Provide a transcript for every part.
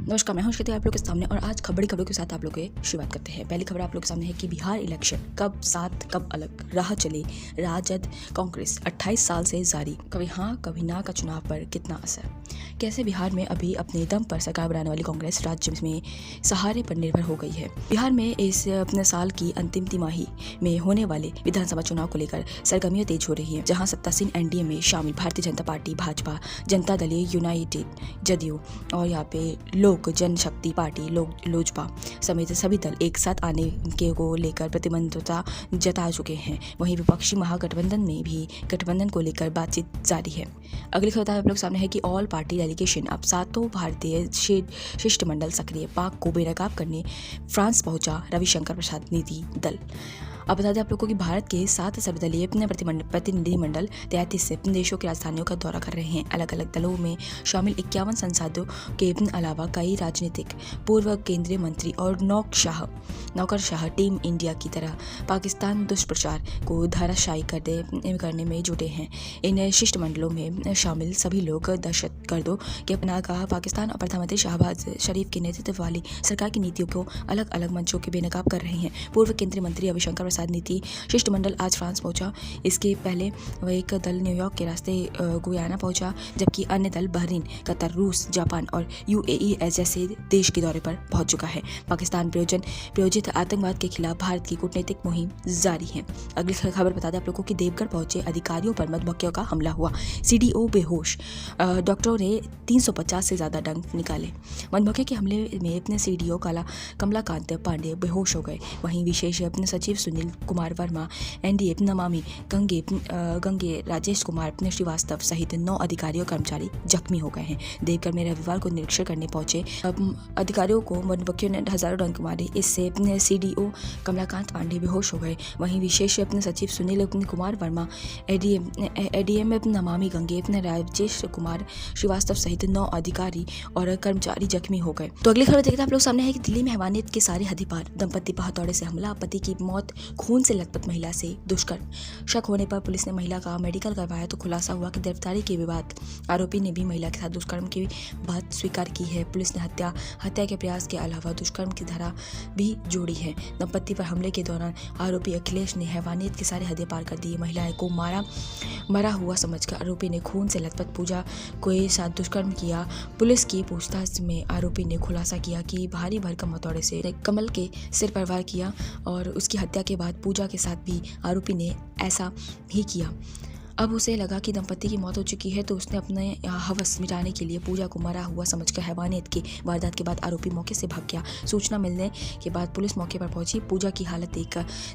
नमस्कार, मैं हूं श्रुति आप लोग के सामने और आज बड़ी खबरों के साथ आप लोग की शुरुआत करते हैं। पहली खबर आप लोग के सामने है कि बिहार इलेक्शन कब साथ कब अलग, राह चले राजद कांग्रेस, 28 साल से जारी कभी हाँ कभी ना का चुनाव पर कितना असर। कैसे बिहार में अभी अपने दम पर सरकार बनाने वाली कांग्रेस राज्य में सहारे पर निर्भर हो गई है। बिहार में इस अपने साल की अंतिम तिमाही में होने वाले विधानसभा चुनाव को लेकर सरगर्मियां तेज हो रही है, जहां सत्तासीन एनडीए में शामिल भारतीय जनता पार्टी, भाजपा, जनता दल यूनाइटेड, जदयू और यहाँ पे लोक जनशक्ति पार्टी लोजपा समेत सभी दल एक साथ आने के को लेकर प्रतिबद्धता जता चुके हैं। वहीं विपक्षी महागठबंधन में भी गठबंधन को लेकर बातचीत जारी है। अगली खबर आप लोग सामने है कि ऑल पार्टी डेलीगेशन अब सातों भारतीय शिष्टमंडल सक्रिय, पाक को बेनकाब करने फ्रांस पहुंचा रविशंकर प्रसाद नीति दल। अब बता दें आप लोगों को कि भारत के 7 सर्वदलीय प्रतिनिधिमंडल 33 देशों की राजधानियों का दौरा कर रहे हैं। अलग अलग दलों में शामिल 51 सांसदों के अलावा कई राजनीतिक पूर्व केंद्रीय मंत्री और नौकरशाह टीम इंडिया की तरह पाकिस्तान दुष्प्रचार को धाराशायी करने में जुटे हैं। इन शिष्टमंडलों में शामिल सभी लोग दहशतगर्दों के पनाहगाह पाकिस्तान और प्रधानमंत्री शहबाज शरीफ के नेतृत्व वाली सरकार की नीतियों को अलग अलग मंचों के बेनकाब कर रहे हैं। पूर्व केंद्रीय मंत्री रविशंकर प्रसाद नीति शिष्टमंडल आज फ्रांस पहुंचा। इसके पहले वह एक दल न्यूयॉर्क के रास्ते गुयाना पहुंचा, जबकि अन्य दल बहरीन, कतर, रूस, जापान और यूएई जैसे देश के दौरे पर पहुंच चुका है। पाकिस्तान प्रायोजित आतंकवाद के खिलाफ भारत की कूटनीतिक मुहिम जारी है। अगली खबर बता दें आप लोगों को कि देवघर पहुंचे अधिकारियों पर मधुमक्खियों का हमला हुआ, सीडीओ बेहोश, डॉक्टरों ने 350 से ज्यादा डंक निकाले। मधुमक्खी के हमले में अपने सीडीओ कमलाकांत पांडे बेहोश हो गए। वहीं विशेष अपने सचिव सुनील कुमार वर्मा, एनडीए नमामि गंगे राजेश कुमार श्रीवास्तव सहित 9 अधिकारी और कर्मचारी जख्मी हो गए हैं। देवघर में रविवार को निरीक्षण करने पहुंचे अधिकारियों को मधुमक्खियों ने हजारों डंक मारे। इससे सीडीओ कमलाकांत पांडे बेहोश हो गए। वहीं विशेष अपने सचिव सुनील कुमार वर्मा, एडीएम नमामि गंगे राजेश कुमार श्रीवास्तव सहित 9 अधिकारी और कर्मचारी जख्मी हो गए। तो अगली खबर देखते हैं आप लोग सामने है कि दिल्ली में हैवानियत के सारे हद पार, दंपति पर हथौड़े से हमला, पति की मौत, खून से लथपथ महिला से दुष्कर्म। शक होने पर पुलिस ने महिला का मेडिकल करवाया तो खुलासा हुआ कि गिरफ्तारी के बाद आरोपी ने भी महिला के साथ दुष्कर्म की बात स्वीकार की है। पुलिस ने हत्या के प्रयास के अलावा दुष्कर्म की धारा भी जोड़ी है। दंपति पर हमले के दौरान आरोपी अखिलेश ने हैवानियत के सारे हदें पार कर दी। महिलाएं को मरा हुआ समझकर आरोपी ने खून से लथपथ पूजा के साथ दुष्कर्म किया। पुलिस की पूछताछ में आरोपी ने खुलासा किया कि भारी भरकम हथौड़े से कमल के सिर पर वार किया और उसकी हत्या के बाद पूजा के साथ भी आरोपी ने ऐसा ही किया। अब उसे लगा कि दंपति की मौत हो चुकी है तो उसने अपने हवस मिटाने के लिए पूजा को मरा हुआ समझकर हैवानियत की वारदात के बाद आरोपी मौके से भाग गया। सूचना मिलने के बाद पुलिस मौके पर पहुंची। पूजा की हालत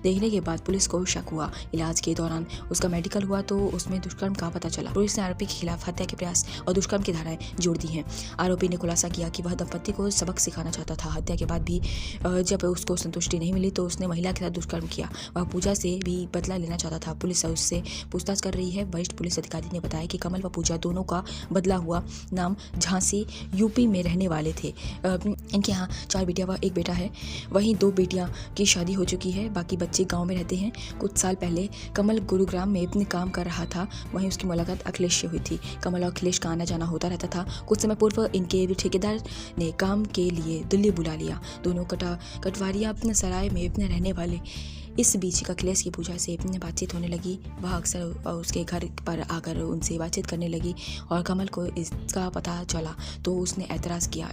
देखने के बाद पुलिस को शक हुआ। इलाज के दौरान उसका मेडिकल हुआ तो उसमें दुष्कर्म का पता चला। पुलिस ने आरोपी के खिलाफ हत्या के प्रयास और दुष्कर्म की धाराएं जोड़ दी हैं। आरोपी ने खुलासा किया कि वह दंपति को सबक सिखाना चाहता था। हत्या के बाद भी जब उसको संतुष्टि नहीं मिली तो उसने महिला के साथ दुष्कर्म किया। वह पूजा से भी बदला लेना चाहता था। पुलिस उससे पूछताछ कर रही है। वरिष्ठ पुलिस अधिकारी ने बताया कि कमल व पूजा दोनों का बदला हुआ नाम झांसी यूपी में रहने वाले थे। इनके यहाँ 4 बेटियां व 1 बेटा है। वहीं 2 बेटियां की शादी हो चुकी है, बाकी बच्चे गांव में रहते हैं। कुछ साल पहले कमल गुरुग्राम में अपने काम कर रहा था। वहीं उसकी मुलाकात अखिलेश से हुई थी। कमल और अखिलेश का आना जाना होता रहता था। कुछ समय पूर्व इनके ठेकेदार ने काम के लिए दिल्ली बुला लिया। दोनों कटवारिया अपने सराय में अपने रहने वाले। इस बीच अखिलेश की पूजा से अपने बातचीत होने लगी। वह अक्सर उसके घर पर आकर उनसे बातचीत करने लगी और कमल को इसका पता चला तो उसने एतराज़ किया।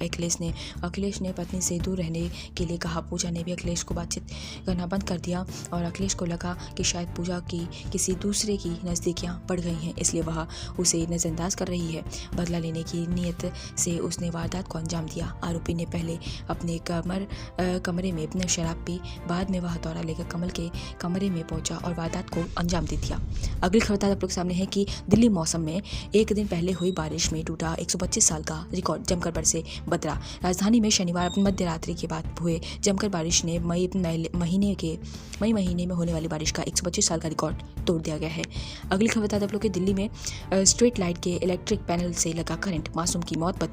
अखिलेश ने पत्नी से दूर रहने के लिए कहा। पूजा ने भी अखिलेश को बातचीत करना बंद कर दिया और अखिलेश को लगा कि शायद पूजा की किसी दूसरे की नज़दीकियाँ बढ़ गई हैं, इसलिए वह उसे नज़रअंदाज कर रही है। बदला लेने की नीयत से उसने वारदात को अंजाम दिया। आरोपी ने पहले अपने कमरे में अपने शराब पी, बाद में वह हथौड़ा लेकर कमल के कमरे में पहुंचा और वारदात को अंजाम दे दिया। अगली खबर आप लोग सामने है कि दिल्ली मौसम में एक दिन पहले हुई बारिश में टूटा 125 साल का रिकॉर्ड, जमकर बरसे बदरा। राजधानी में शनिवार मध्य रात्रि के बाद हुए जमकर बारिश ने मई महीने में होने वाली बारिश का 125 साल का रिकॉर्ड तोड़ दिया गया है। अगली खबर आप लोग के दिल्ली में स्ट्रीट लाइट के इलेक्ट्रिक पैनल से लगा करंट, मासूम की मौत,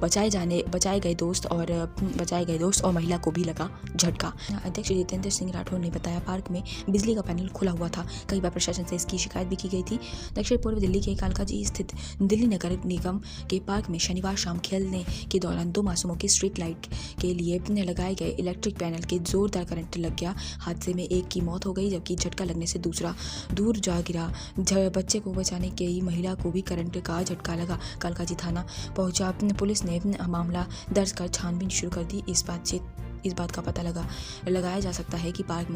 बचाए गए दोस्त और महिला को भी लगा झटका। अध्यक्ष जितेंद्र सिंह राठौर ने बताया पार्क में बिजली का पैनल खुला हुआ था। कई बार प्रशासन से इसकी शिकायत भी की गई थी। दक्षिण पूर्व दिल्ली के कालकाजी स्थित दिल्ली नगर निगम के पार्क में शनिवार शाम खेलने के दौरान 2 मासूमों की स्ट्रीट लाइट के लिए लगाए गए इलेक्ट्रिक पैनल के जोरदार करंट लग गया। हादसे में एक की मौत हो गई, जबकि झटका लगने से दूसरा दूर जा गिरा। बच्चे को बचाने के ही महिला को भी करंट का झटका लगा। कालकाजी थाना पहुंचा पुलिस ने मामला दर्ज कर छानबीन शुरू कर दी। इस बात का पता लगाया जा सकता है कि पार्क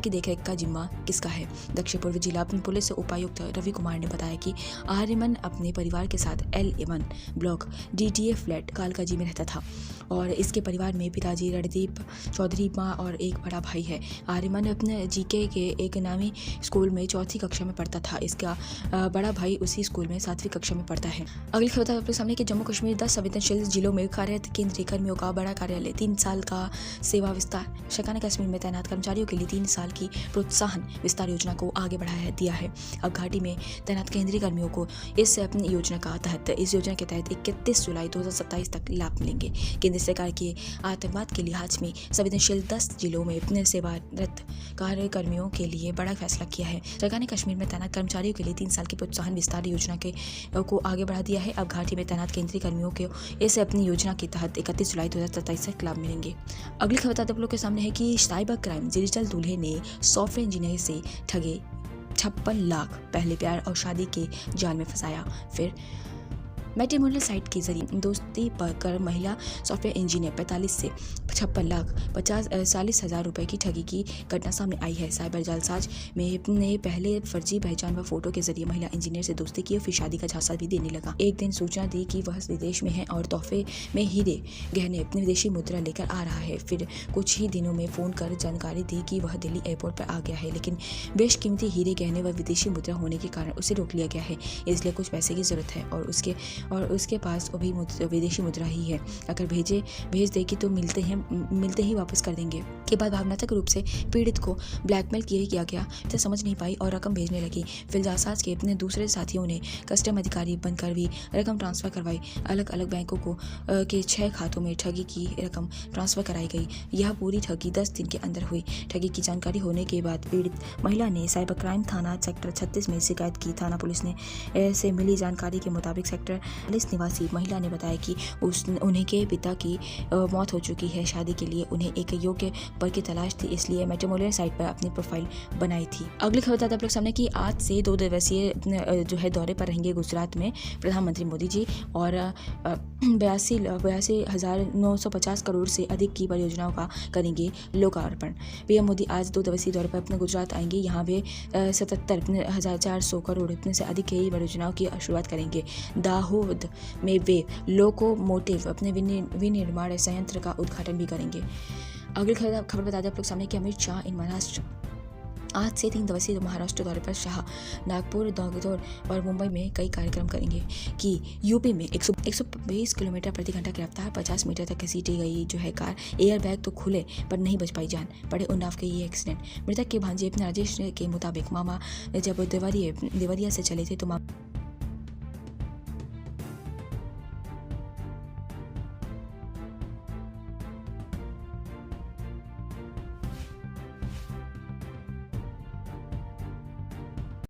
की देखरेख का जिम्मा किसका है। दक्षिण पूर्व जिला पुलिस उपायुक्त रवि कुमार ने बताया कि आर्यमन अपने परिवार के साथ L11 block DTA flat Kalkaji में रहता था और इसके परिवार में पिताजी रणदीप चौधरी, माँ और एक बड़ा भाई है। आर्यमन अपने GK के एक नामी स्कूल में 4वीं कक्षा में पढ़ता था। इसका बड़ा भाई उसी स्कूल में 7वीं कक्षा में पढ़ता है। अगली खबर आपके सामने कि जम्मू कश्मीर 10 संवेदनशील जिलों में कार्यरत केंद्रीय कर्मियों का बड़ा कार्यालय 3 साल का सेवा विस्तार। सरकार ने कश्मीर में तैनात कर्मचारियों के लिए 3 साल की प्रोत्साहन विस्तार योजना को आगे बढ़ाया दिया है। अब घाटी में तैनात केंद्रीय कर्मियों को इस योजना के तहत 31 जुलाई 2027 तक लाभ मिलेंगे। केंद्र सरकार के आतंकवाद के लिहाज में संवेदनशील 10 जिलों में अपने सेवारत कार्यकर्मियों के लिए बड़ा फैसला किया है। सरकार ने कश्मीर में तैनात कर्मचारियों के लिए 3 साल की प्रोत्साहन विस्तार योजना को आगे बढ़ा दिया है। अब घाटी में तैनात केंद्रीय कर्मियों को इस योजना के तहत 31 जुलाई 2027 तक लाभ मिलेंगे। अगली खबर आप लोग के सामने है कि साइबर क्राइम डिजिटल दूल्हे ने सॉफ्टवेयर इंजीनियर से ठगे 56 लाख, पहले प्यार और शादी के जाल में फंसाया। फिर मैट्रिमोनियल साइट के जरिए दोस्ती कर महिला सॉफ्टवेयर इंजीनियर 45 से 56 लाख 40 हज़ार रुपये की ठगी की घटना सामने आई है। साइबर जालसाज ने पहले फर्जी पहचान व फोटो के जरिए महिला इंजीनियर से दोस्ती की और फिर शादी का झांसा भी देने लगा। एक दिन सूचना दी कि वह विदेश में है और तोहफे में हीरे गहने अपनी विदेशी मुद्रा लेकर आ रहा है। फिर कुछ ही दिनों में फ़ोन कर जानकारी दी कि वह दिल्ली एयरपोर्ट पर आ गया है, लेकिन बेशकीमती हीरे गहने व विदेशी मुद्रा होने के कारण उसे रोक लिया गया है। इसलिए कुछ पैसे की जरूरत है और उसके पास अभी विदेशी मुद्रा ही है। अगर भेज देगी तो मिलते ही वापस कर देंगे। के बाद भावनात्मक रूप से पीड़ित को ब्लैकमेल किया गया। इसे समझ नहीं पाई और रकम भेजने लगी। फिर जालसाज के अपने दूसरे साथियों ने कस्टम अधिकारी बनकर भी रकम ट्रांसफर करवाई। अलग अलग बैंकों के 6 खातों में ठगी की रकम ट्रांसफर कराई गई। यह पूरी ठगी 10 दिन के अंदर हुई। ठगी की जानकारी होने के बाद पीड़ित महिला ने साइबर क्राइम थाना सेक्टर 36 में शिकायत की। थाना पुलिस ने से मिली जानकारी के मुताबिक सेक्टर 40 निवासी महिला ने बताया कि उन्हें के पिता की मौत हो चुकी है। शादी के लिए उन्हें एक योग्य वर की तलाश थी, इसलिए मैट्रिमोनियल साइट पर अपनी प्रोफाइल बनाई थी। अगली खबर बताते आप लोग सामने कि आज से 2 दिवसीय दौरे पर रहेंगे गुजरात में प्रधानमंत्री मोदी जी और 82,950 करोड़ से अधिक की परियोजनाओं का करेंगे लोकार्पण। पीएम मोदी आज 2 दिवसीय दौरे पर अपने गुजरात आएंगे। यहाँ वे 77,400 करोड़ से अधिक की परियोजनाओं की शुरुआत करेंगे। दाहोद में वे लोकोमोटिव अपने विनिर्माण संयंत्र का उद्घाटन भी करेंगे। अगली खबर बता दें आप लोग सामने कि अमित शाह इन महाराष्ट्र आज से 3 दिवसीय महाराष्ट्र दौरे पर शाह नागपुर, दाहोद और मुंबई में कई कार्यक्रम करेंगे। कि यूपी में 120 किलोमीटर प्रति घंटा की रफ्तार 50 मीटर तक घसीटी गई जो है कार एयर बैग तो खुले पर नहीं बच पाई जान। पड़े उन्नाव के ये एक्सीडेंट। मृतक के भांजे अपने राजेश के मुताबिक मामा जब देवरिया से चले थे तो